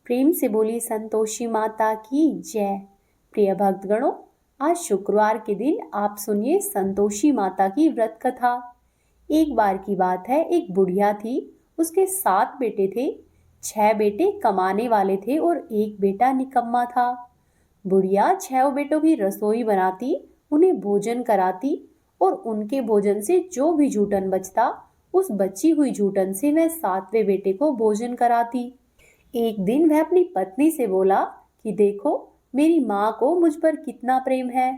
प्रेम से बोली संतोषी माता की जय। प्रिय भक्तगणों, आज शुक्रवार के दिन आप सुनिए संतोषी माता की व्रत कथा। एक बार की बात है, एक बुढ़िया थी। उसके 7 बेटे थे। 6 बेटे कमाने वाले थे और एक बेटा निकम्मा था। बुढ़िया 6 बेटों की रसोई बनाती, उन्हें भोजन कराती और उनके भोजन से जो भी जूठन बचता, उस बची हुई जूठन से वह 7वें बेटे को भोजन कराती। एक दिन वह अपनी पत्नी से बोला कि देखो, मेरी माँ को मुझ पर कितना प्रेम है।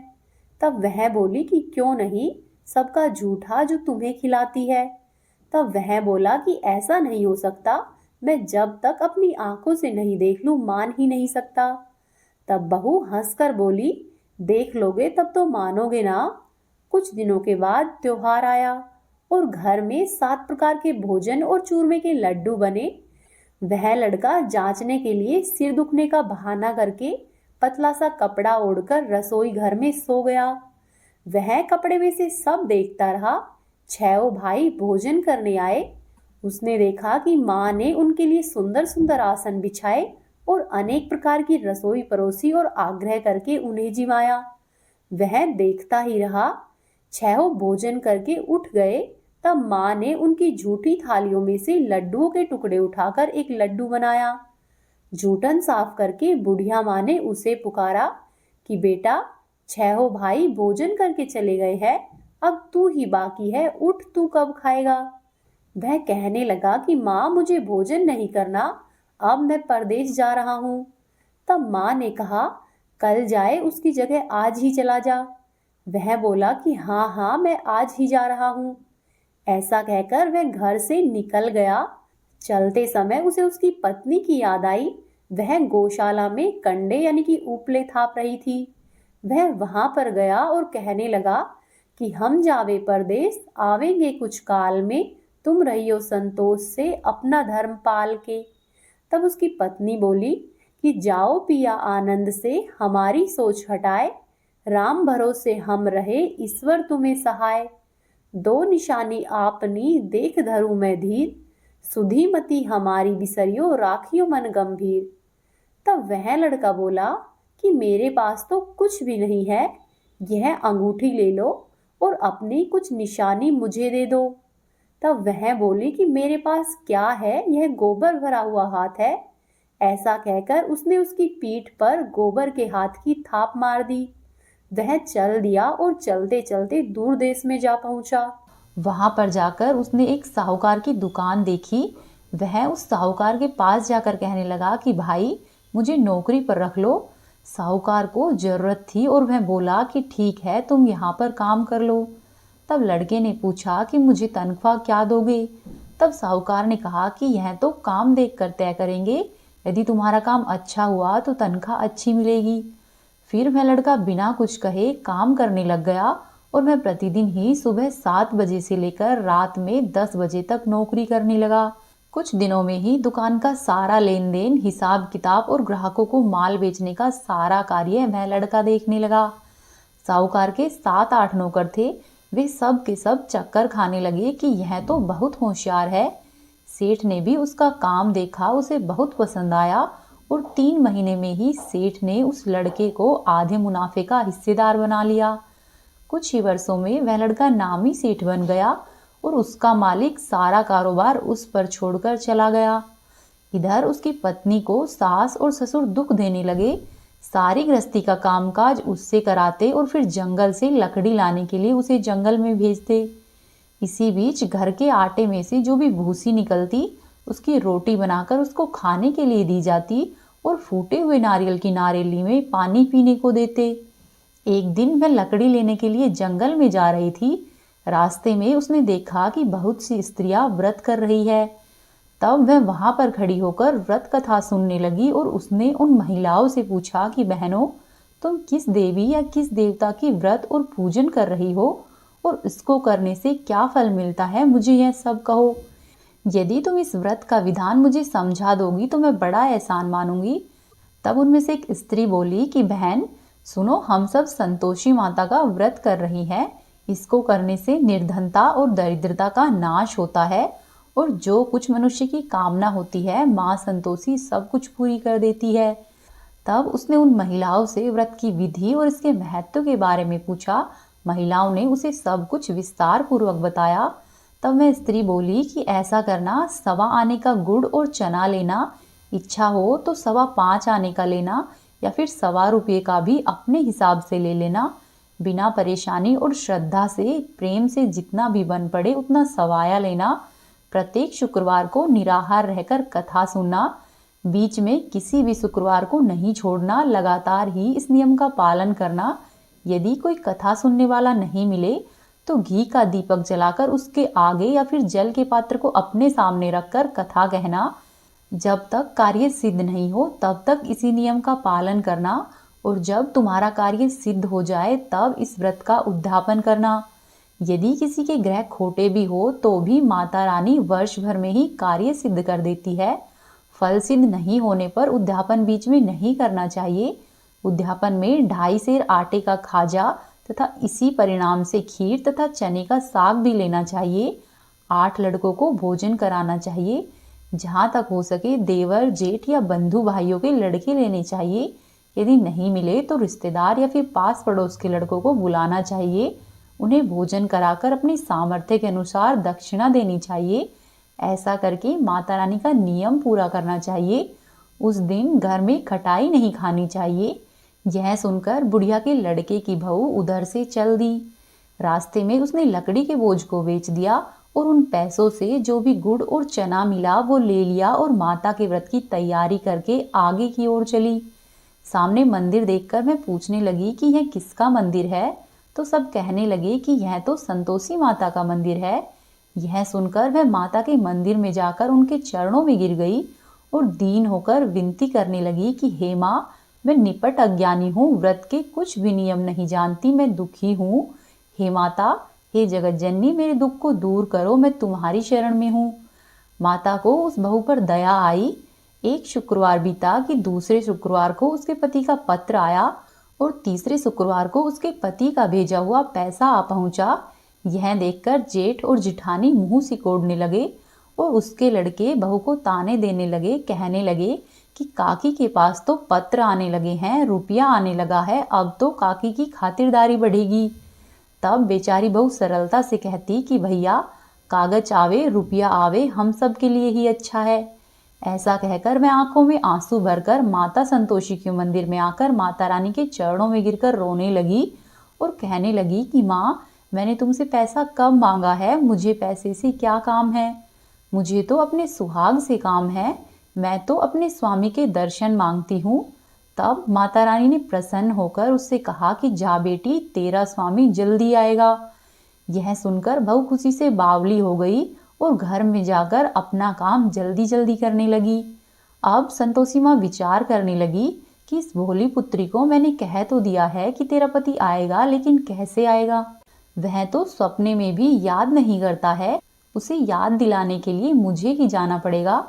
तब वह बोली कि क्यों नहीं, सबका जूठा जो तुम्हें खिलाती है। तब वह बोला कि ऐसा नहीं हो सकता, मैं जब तक अपनी आंखों से नहीं देख लूं मान ही नहीं सकता। तब बहू हंसकर बोली, देख लोगे तब तो मानोगे ना। कुछ दिनों के बाद त्योहार आया और घर में 7 प्रकार के भोजन और चूरमे के लड्डू बने। वह लड़का जांचने के लिए सिर दुखने का बहाना करके पतला सा कपड़ा ओढ़कर रसोई घर में सो गया। वह कपड़े में से सब देखता रहा। 6 भाई भोजन करने आए। उसने देखा कि माँ ने उनके लिए सुंदर सुंदर आसन बिछाए और अनेक प्रकार की रसोई परोसी और आग्रह करके उन्हें जिमाया। वह देखता ही रहा। 6 भोजन करके उठ गए। तब माँ ने उनकी झूठी थालियों में से लड्डुओं के टुकड़े उठाकर एक लड्डू बनाया। जूठन साफ करके बुढ़िया माँ ने उसे पुकारा कि बेटा, 6 भाई भोजन करके चले गए हैं, अब तू ही बाकी है, उठ, तू कब खाएगा। वह कहने लगा कि माँ, मुझे भोजन नहीं करना, अब मैं परदेश जा रहा हूँ। तब माँ ने कहा, कल जाए उसकी जगह आज ही चला जा। वह बोला कि हाँ हाँ, मैं आज ही जा रहा हूँ। ऐसा कहकर वह घर से निकल गया। चलते समय उसे उसकी पत्नी की याद आई। वह गौशाला में कंडे यानी कि उपले थाप रही थी। वह वहां पर गया और कहने लगा कि हम जावे परदेस, आवेंगे कुछ काल में, तुम रहियो संतोष से अपना धर्म पाल के। तब उसकी पत्नी बोली कि जाओ पिया आनंद से, हमारी सोच हटाए, राम भरोसे हम रहे, ईश्वर तुम्हें सहाय। 2 निशानी आपनी देख धरू मैं धीर, सुधी मति हमारी बिसरियो, राखियो मन गंभीर। तब वह लड़का बोला कि मेरे पास तो कुछ भी नहीं है, यह अंगूठी ले लो और अपनी कुछ निशानी मुझे दे दो। तब वह बोली कि मेरे पास क्या है, यह गोबर भरा हुआ हाथ है। ऐसा कहकर उसने उसकी पीठ पर गोबर के हाथ की थाप मार दी। वह चल दिया और चलते चलते दूर देश में जा पहुंचा। वहां पर जाकर उसने एक साहूकार की दुकान देखी। वह उस साहूकार के पास जाकर कहने लगा कि भाई, मुझे नौकरी पर रख लो। साहूकार को जरूरत थी और वह बोला कि ठीक है, तुम यहाँ पर काम कर लो। तब लड़के ने पूछा कि मुझे तनख्वाह क्या दोगे। तब साहूकार ने कहा कि यह तो काम देख कर तय करेंगे, यदि तुम्हारा काम अच्छा हुआ तो तनख्वाह अच्छी मिलेगी। फिर वह लड़का बिना कुछ कहे काम करने लग गया और वह प्रतिदिन ही सुबह 7 बजे से लेकर रात में 10 बजे तक नौकरी करने लगा। कुछ दिनों में ही दुकान का सारा लेन देन, हिसाब किताब और ग्राहकों को माल बेचने का सारा कार्य वह लड़का देखने लगा। साहूकार के 7-8 नौकर थे। वे सब के सब चक्कर खाने लगे कि यह तो बहुत होशियार है। सेठ ने भी उसका काम देखा, उसे बहुत पसंद आया और 3 महीने में ही सेठ ने उस लड़के को आधे मुनाफे का हिस्सेदार बना लिया। कुछ ही वर्षों में वह लड़का नामी सेठ बन गया और उसका मालिक सारा कारोबार उस पर छोड़कर चला गया। इधर उसकी पत्नी को सास और ससुर दुख देने लगे। सारी गृहस्थी का कामकाज उससे कराते और फिर जंगल से लकड़ी लाने के लिए उसे जंगल में भेजते। इसी बीच घर के आटे में से जो भी भूसी निकलती, उसकी रोटी बनाकर उसको खाने के लिए दी जाती और फूटे हुए नारियल की नारेली में पानी पीने को देते। एक दिन वह लकड़ी लेने के लिए जंगल में जा रही थी। रास्ते में उसने देखा कि बहुत सी स्त्रियां व्रत कर रही है। तब वह वहां पर खड़ी होकर व्रत कथा सुनने लगी और उसने उन महिलाओं से पूछा कि बहनों, तुम किस देवी या किस देवता की व्रत और पूजन कर रही हो और इसको करने से क्या फल मिलता है, मुझे यह सब कहो। यदि तुम इस व्रत का विधान मुझे समझा दोगी तो मैं बड़ा एहसान मानूंगी। तब उनमें से एक स्त्री बोली कि बहन सुनो, हम सब संतोषी माता का व्रत कर रही हैं। इसको करने से निर्धनता और दरिद्रता का नाश होता है और जो कुछ मनुष्य की कामना होती है माँ संतोषी सब कुछ पूरी कर देती है। तब उसने उन महिलाओं से व्रत की विधि और इसके महत्व के बारे में पूछा। महिलाओं ने उसे सब कुछ विस्तार पूर्वक बताया। तब वह स्त्री बोली कि ऐसा करना, 1.25 आने का गुड़ और चना लेना, इच्छा हो तो 5.25 आने का लेना या फिर 1.25 का भी अपने हिसाब से ले लेना। बिना परेशानी और श्रद्धा से प्रेम से जितना भी बन पड़े उतना सवाया लेना। प्रत्येक शुक्रवार को निराहार रहकर कथा सुनना। बीच में किसी भी शुक्रवार को नहीं छोड़ना। लगातार ही इस नियम का पालन करना। यदि कोई कथा सुनने वाला नहीं मिले तो घी का दीपक जलाकर उसके आगे या फिर जल के पात्र को अपने सामने रखकर कथा कहना। जब तक कार्य सिद्ध नहीं हो तब तक इसी नियम का पालन करना और जब तुम्हारा कार्य सिद्ध हो जाए तब इस व्रत का उद्यापन करना। यदि किसी के ग्रह खोटे भी हो तो भी माता रानी वर्ष भर में ही कार्य सिद्ध कर देती है। फल सिद्ध नहीं होने पर उद्यापन बीच में नहीं करना चाहिए। उद्यापन में 2.5 सेर आटे का खाजा तथा इसी परिणाम से खीर तथा चने का साग भी लेना चाहिए। 8 लड़कों को भोजन कराना चाहिए। जहाँ तक हो सके देवर जेठ या बंधु भाइयों के लड़के लेने चाहिए। यदि नहीं मिले तो रिश्तेदार या फिर पास पड़ोस के लड़कों को बुलाना चाहिए। उन्हें भोजन कराकर अपनी सामर्थ्य के अनुसार दक्षिणा देनी चाहिए। ऐसा करके माता रानी का नियम पूरा करना चाहिए। उस दिन घर में खटाई नहीं खानी चाहिए। यह सुनकर बुढ़िया के लड़के की बहू उधर से चल दी। रास्ते में उसने लकड़ी के बोझ को बेच दिया और उन पैसों से जो भी गुड़ और चना मिला वो ले लिया और माता के व्रत की तैयारी करके आगे की ओर चली। सामने मंदिर देखकर मैं पूछने लगी कि यह किसका मंदिर है, तो सब कहने लगे कि यह तो संतोषी माता का मंदिर है। यह सुनकर वह माता के मंदिर में जाकर उनके चरणों में गिर गई और दीन होकर विनती करने लगी कि हे माँ, मैं निपट अज्ञानी हूँ, व्रत के कुछ भी नियम नहीं जानती, मैं दुखी हूँ। हे माता, हे जगत जननी, मेरे दुख को दूर करो, मैं तुम्हारी शरण में हूँ। माता को उस बहू पर दया आई। एक शुक्रवार बीता कि दूसरे शुक्रवार को उसके पति का पत्र आया और तीसरे शुक्रवार को उसके पति का भेजा हुआ पैसा आ पहुंचा। यह देखकर जेठ और जिठानी मुंह सिकोड़ने लगे और उसके लड़के बहू को ताने देने लगे। कहने लगे कि काकी के पास तो पत्र आने लगे हैं, रुपया आने लगा है, अब तो काकी की खातिरदारी बढ़ेगी। तब बेचारी बहू सरलता से कहती कि भैया, कागज आवे रुपया आवे, हम सब के लिए ही अच्छा है। ऐसा कहकर मैं आंखों में आंसू भरकर माता संतोषी के मंदिर में आकर माता रानी के चरणों में गिरकर रोने लगी और कहने लगी कि माँ, मैंने तुमसे पैसा कब मांगा है, मुझे पैसे से क्या काम है, मुझे तो अपने सुहाग से काम है, मैं तो अपने स्वामी के दर्शन मांगती हूँ। तब माता रानी ने प्रसन्न होकर उससे कहा कि जा बेटी, तेरा स्वामी जल्दी आएगा। यह सुनकर बहू खुशी से बावली हो गई और घर में जाकर अपना काम जल्दी जल्दी करने लगी। अब संतोषी माँ विचार करने लगी कि इस भोली पुत्री को मैंने कह तो दिया है कि तेरा पति आएगा, लेकिन कैसे आएगा? वह तो सपने में भी याद नहीं करता है, उसे याद दिलाने के लिए मुझे ही जाना पड़ेगा।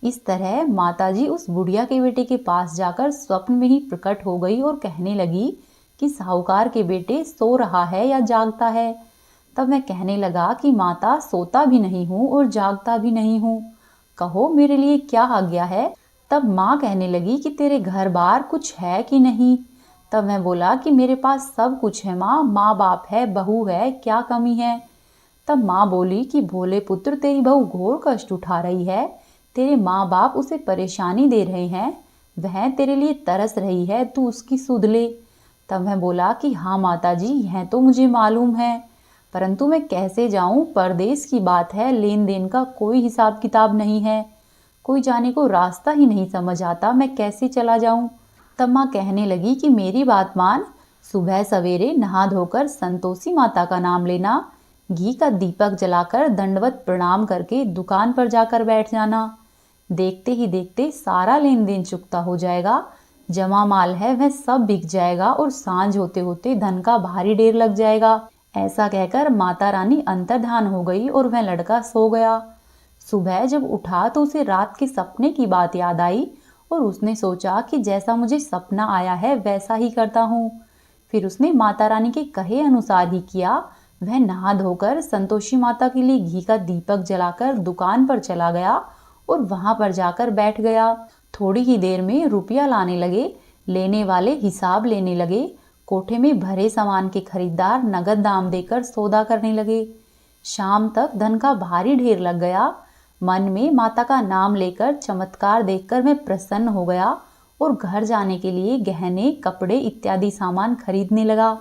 इस तरह माताजी उस बुढ़िया के बेटे के पास जाकर स्वप्न में ही प्रकट हो गई और कहने लगी कि साहूकार के बेटे सो रहा है या जागता है। तब मैं कहने लगा कि माता, सोता भी नहीं हूँ और जागता भी नहीं हूँ, कहो मेरे लिए क्या आज्ञा है। तब माँ कहने लगी कि तेरे घर बार कुछ है कि नहीं। तब मैं बोला कि मेरे पास सब कुछ है माँ, माँ बाप है, बहू है, क्या कमी है। तब माँ बोली कि भोले पुत्र, तेरी बहू घोर कष्ट उठा रही है, तेरे माँ बाप उसे परेशानी दे रहे हैं, वह तेरे लिए तरस रही है, तू उसकी सुध ले। तब मैं बोला कि हाँ माताजी, यह तो मुझे मालूम है, परंतु मैं कैसे जाऊं, परदेश की बात है, लेन देन का कोई हिसाब किताब नहीं है, कोई जाने को रास्ता ही नहीं समझ आता, मैं कैसे चला जाऊं। तब माँ कहने लगी कि मेरी बात मान, सुबह सवेरे नहा धोकर संतोषी माता का नाम लेना, घी का दीपक जलाकर दंडवत प्रणाम करके दुकान पर जाकर बैठ जाना। देखते ही देखते सारा लेन देन चुकता हो जाएगा, जमा माल है वह सब बिक जाएगा और सांझ होते होते धन का भारी ढेर लग जाएगा। ऐसा कहकर माता रानी अंतर्धान हो गई और वह लड़का सो गया। सुबह जब उठा तो उसे रात के सपने की बात याद आई और उसने सोचा कि जैसा मुझे सपना आया है वैसा ही करता हूँ। फिर उसने माता रानी के कहे अनुसार ही किया। वह नहा धोकर संतोषी माता के लिए घी का दीपक जलाकर दुकान पर चला गया और वहां पर जाकर बैठ गया। थोड़ी ही देर में रुपया लाने लगे, लेने वाले हिसाब लेने लगे। कोठे में भरे सामान के खरीदार नगद दाम देकर सौदा करने लगे। शाम तक धन का भारी ढेर लग गया। मन में माता का नाम लेकर चमत्कार देखकर मैं प्रसन्न हो गया और घर जाने के लिए गहने, कपड़े इत्यादि सामान खरीदने लगा।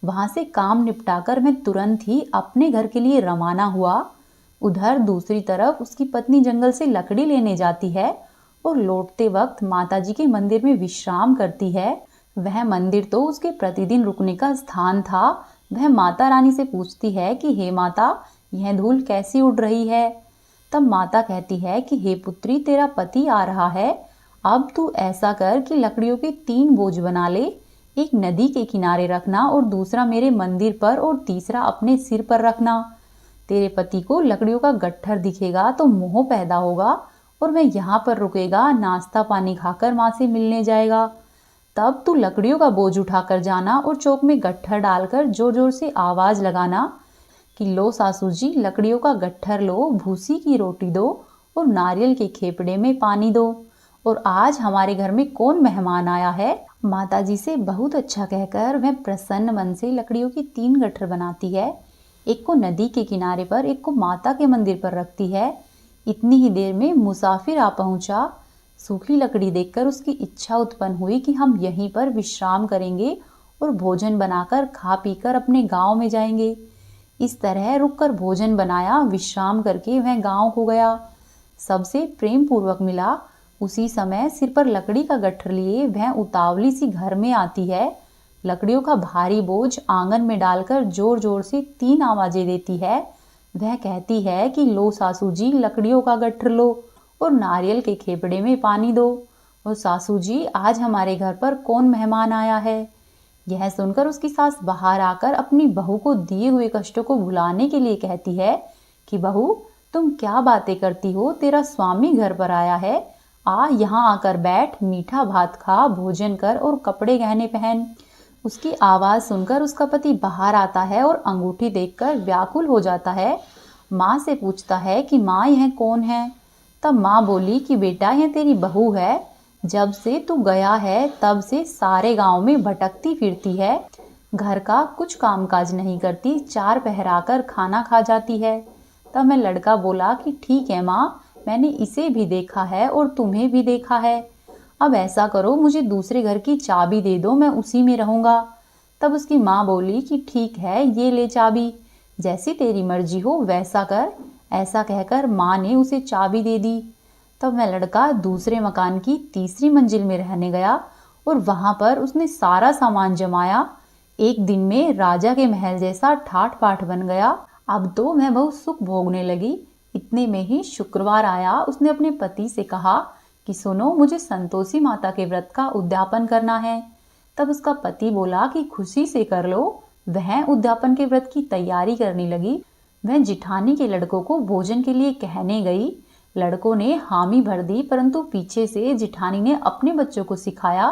वहां से काम निपटाकर मैं तुरंत ही अपने घर के लिए रवाना हुआ। उधर दूसरी तरफ उसकी पत्नी जंगल से लकड़ी लेने जाती है और लौटते वक्त माताजी के मंदिर में विश्राम करती है। वह मंदिर तो उसके प्रतिदिन रुकने का स्थान था। वह माता रानी से पूछती है कि हे माता, यह धूल कैसी उड़ रही है। तब माता कहती है कि हे पुत्री, तेरा पति आ रहा है। अब तू ऐसा कर कि लकड़ियों के 3 बोझ बना ले। एक नदी के किनारे रखना और दूसरा मेरे मंदिर पर और तीसरा अपने सिर पर रखना। तेरे पति को लकड़ियों का गट्ठर दिखेगा तो मोह पैदा होगा और वह यहाँ पर रुकेगा, नाश्ता पानी खाकर माँ से मिलने जाएगा। तब तू लकड़ियों का बोझ उठाकर जाना और चौक में गट्ठर डालकर जोर जोर से आवाज लगाना कि लो सासू जी, लकड़ियों का गट्ठर लो, भूसी की रोटी दो और नारियल के खेपड़े में पानी दो। और आज हमारे घर में कौन मेहमान आया है। माताजी से बहुत अच्छा कहकर वह प्रसन्न मन से लकड़ियों की 3 गट्ठर बनाती है। एक को नदी के किनारे पर, एक को माता के मंदिर पर रखती है। इतनी ही देर में मुसाफिर आ पहुंचा। सूखी लकड़ी देखकर उसकी इच्छा उत्पन्न हुई कि हम यहीं पर विश्राम करेंगे और भोजन बनाकर खा पीकर अपने गांव में जाएंगे। इस तरह रुककर भोजन बनाया, विश्राम करके वह गांव को गया। सबसे प्रेम पूर्वक मिला। उसी समय सिर पर लकड़ी का गट्ठर लिए वह उतावली सी घर में आती है। लकड़ियों का भारी बोझ आंगन में डालकर जोर जोर से 3 आवाजें देती है। वह कहती है कि लो सासू जी, लकड़ियों का गट्ठर लो और नारियल के खेपड़े में पानी दो। और सासू जी, आज हमारे घर पर कौन मेहमान आया है। यह सुनकर उसकी सास बाहर आकर अपनी बहू को दिए हुए कष्टों को भुलाने के लिए कहती है कि बहू, तुम क्या बातें करती हो, तेरा स्वामी घर पर आया है। आ यहाँ आकर बैठ, मीठा भात खा, भोजन कर और कपड़े गहने पहन। उसकी आवाज सुनकर उसका पति बाहर आता है और अंगूठी देखकर व्याकुल हो जाता है। माँ से पूछता है कि माँ, यह कौन है। तब माँ बोली कि बेटा, यह तेरी बहू है। जब से तू गया है तब से सारे गांव में भटकती फिरती है। घर का कुछ कामकाज नहीं करती, 4 पहराकर खाना खा जाती है। तब मैं लड़का बोला कि ठीक है माँ, मैंने इसे भी देखा है और तुम्हें भी देखा है। अब ऐसा करो, मुझे दूसरे घर की चाबी दे दो, मैं उसी में रहूँगा। तब उसकी माँ बोली कि ठीक है, ये ले चाबी, जैसी तेरी मर्जी हो वैसा कर। ऐसा कहकर माँ ने उसे चाबी दे दी। तब मैं लड़का दूसरे मकान की तीसरी मंजिल में रहने गया और वहां पर उसने सारा सामान जमाया। एक दिन में राजा के महल जैसा ठाठ पाठ बन गया। अब तो मैं बहुत सुख भोगने लगी। इतने में ही शुक्रवार आया। उसने अपने पति से कहा कि सुनो, मुझे संतोषी माता के व्रत का उद्यापन करना है। तब उसका पति बोला कि खुशी से कर लो। वह उद्यापन के व्रत की तैयारी करने लगी। वह जिठानी के लड़कों को भोजन के लिए कहने गई। लड़कों ने हामी भर दी, परंतु पीछे से जिठानी ने अपने बच्चों को सिखाया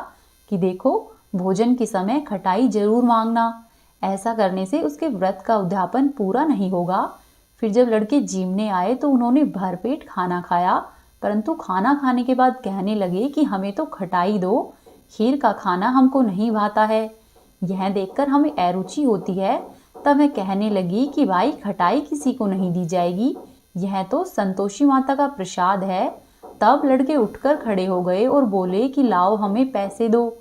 कि देखो, भोजन के समय खटाई जरूर मांगना। ऐसा करने से उसके व्रत का उद्यापन पूरा नहीं होगा। फिर जब लड़के जीमने आए तो उन्होंने भरपेट खाना खाया, परंतु खाना खाने के बाद कहने लगे कि हमें तो खटाई दो, खीर का खाना हमको नहीं भाता है। यह देखकर हमें अरुचि होती है। तब मैं कहने लगी कि भाई, खटाई किसी को नहीं दी जाएगी, यह तो संतोषी माता का प्रसाद है। तब लड़के उठकर खड़े हो गए और बोले कि लाओ, हमें पैसे दो।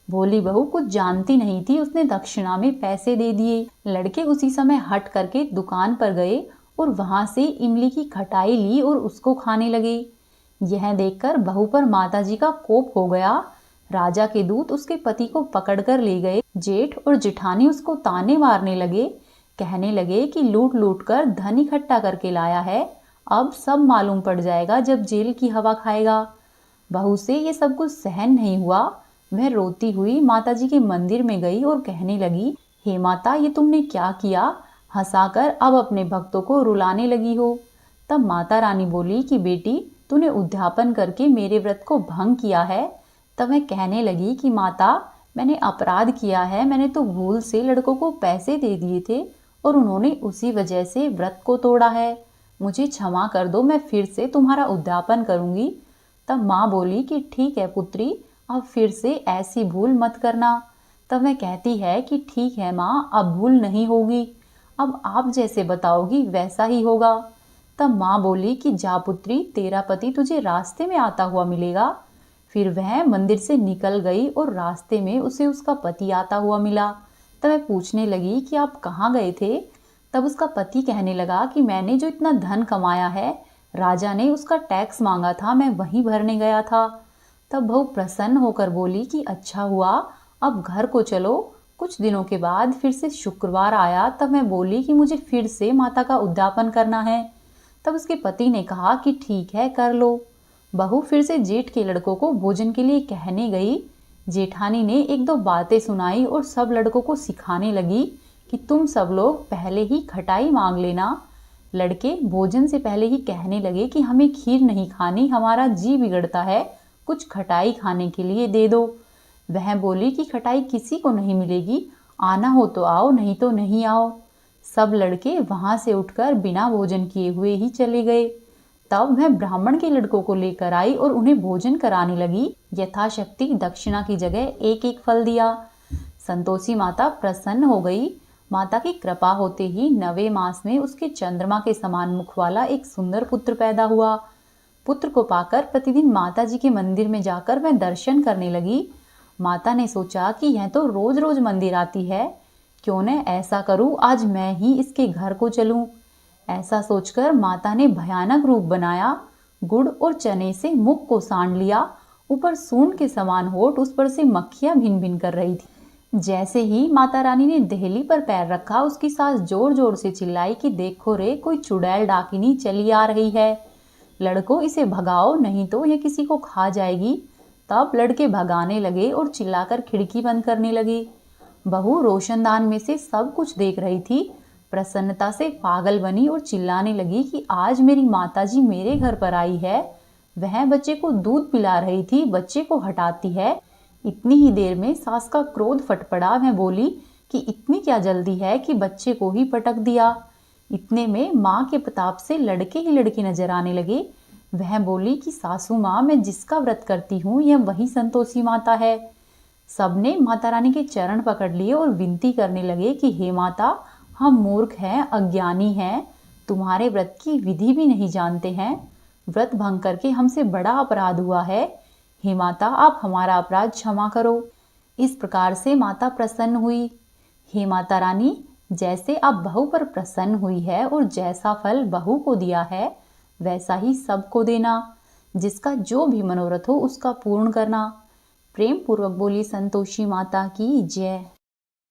भोली बहू कुछ जानती नहीं थी, उसने दक्षिणा में पैसे दे दिए। लड़के उसी समय हट करके दुकान पर गए और वहां से इमली की खटाई ली और उसको खाने लगे। यह देखकर बहू पर माताजी का कोप हो गया। राजा के दूत उसके पति को पकड़कर ले गए। जेठ और जेठानी उसको ताने मारने लगे। कहने लगे कि लूट लूट कर धन इकट्ठा करके लाया है, अब सब मालूम पड़ जाएगा जब जेल की हवा खाएगा। बहू से ये सब कुछ सहन नहीं हुआ। वह रोती हुई माताजी के मंदिर में गई और कहने लगी, हे माता, ये तुमने क्या किया। हंसाकर अब अपने भक्तों को रुलाने लगी हो। तब माता रानी बोली कि बेटी, तूने उद्यापन करके मेरे व्रत को भंग किया है। तब मैं कहने लगी कि माता, मैंने अपराध किया है। मैंने तो भूल से लड़कों को पैसे दे दिए थे और उन्होंने उसी वजह से व्रत को तोड़ा है। मुझे क्षमा कर दो, मैं फिर से तुम्हारा उद्यापन करूंगी। तब माँ बोली कि ठीक है पुत्री, अब फिर से ऐसी भूल मत करना। तब वह कहती है कि ठीक है माँ, अब भूल नहीं होगी, अब आप जैसे बताओगी वैसा ही होगा। तब माँ बोली कि जा पुत्री, तेरा पति तुझे रास्ते में आता हुआ मिलेगा। फिर वह मंदिर से निकल गई और रास्ते में उसे उसका पति आता हुआ मिला। तब वह पूछने लगी कि आप कहाँ गए थे? तब उसका पति कहने लगा कि मैंने जो इतना धन कमाया है, राजा ने उसका टैक्स मांगा था, मैं वहीं भरने गया था। तब बहू प्रसन्न होकर बोली कि अच्छा हुआ, अब घर को चलो। कुछ दिनों के बाद फिर से शुक्रवार आया, तब मैं बोली कि मुझे फिर से माता का उद्यापन करना है। तब उसके पति ने कहा कि ठीक है, कर लो। बहू फिर से जेठ के लड़कों को भोजन के लिए कहने गई। जेठानी ने एक दो बातें सुनाई और सब लड़कों को सिखाने लगी कि तुम सब लोग पहले ही खटाई मांग लेना। लड़के भोजन से पहले ही कहने लगे कि हमें खीर नहीं खानी, हमारा जी बिगड़ता है, कुछ खटाई खाने के लिए दे दो। वह बोली कि खटाई किसी को नहीं मिलेगी, आना हो तो आओ, नहीं तो नहीं आओ। सब लड़के वहां से उठकर बिना भोजन किए हुए ही चले गए। तब वह ब्राह्मण के लड़कों को लेकर आई और उन्हें भोजन कराने लगी। यथाशक्ति दक्षिणा की जगह एक एक फल दिया। संतोषी माता प्रसन्न हो गई। माता की कृपा होते ही 9वें मास में उसके चंद्रमा के समान मुख वाला एक सुंदर पुत्र पैदा हुआ। पुत्र को पाकर प्रतिदिन माता जी के मंदिर में जाकर वह दर्शन करने लगी। माता ने सोचा कि यह तो रोज रोज मंदिर आती है, क्यों न ऐसा करूं, आज मैं ही इसके घर को चलूं। ऐसा सोचकर माता ने भयानक रूप बनाया। गुड़ और चने से मुख को सांड लिया, ऊपर सूंड के समान होठ, उस पर से मक्खियां भिन भिन कर रही थी। जैसे ही माता रानी ने देहली पर पैर रखा, उसकी सास जोर जोर से चिल्लाई कि देखो रे, कोई चुड़ैल डाकिनी चली आ रही है, लड़कों इसे भगाओ, नहीं तो यह किसी को खा जाएगी। तब लड़के भगाने लगे और चिल्लाकर खिड़की बंद करने लगे। बहू रोशनदान में से सब कुछ देख रही थी। प्रसन्नता से पागल बनी और चिल्लाने लगी कि आज मेरी माताजी मेरे घर पर आई है। वह बच्चे को दूध पिला रही थी, बच्चे को हटाती है। इतनी ही देर में सास का क्रोध फट पड़ा। वह बोली कि इतनी क्या जल्दी है कि बच्चे को ही पटक दिया। इतने में माँ के प्रताप से लड़के ही लड़के नजर आने लगे। वह बोली कि सासू माँ, मैं जिसका व्रत करती हूँ यह वही संतोषी माता है। सबने माता रानी के चरण पकड़ लिए और विनती करने लगे कि हे माता, हम मूर्ख हैं, अज्ञानी हैं, तुम्हारे व्रत की विधि भी नहीं जानते हैं। व्रत भंग करके हमसे बड़ा अपराध हुआ है। हे माता, आप हमारा अपराध क्षमा करो। इस प्रकार से माता प्रसन्न हुई। हे माता रानी, जैसे आप बहू पर प्रसन्न हुई है और जैसा फल बहू को दिया है, वैसा ही सबको देना। जिसका जो भी मनोरथ हो उसका पूर्ण करना। प्रेम पूर्वक बोली संतोषी माता की जय।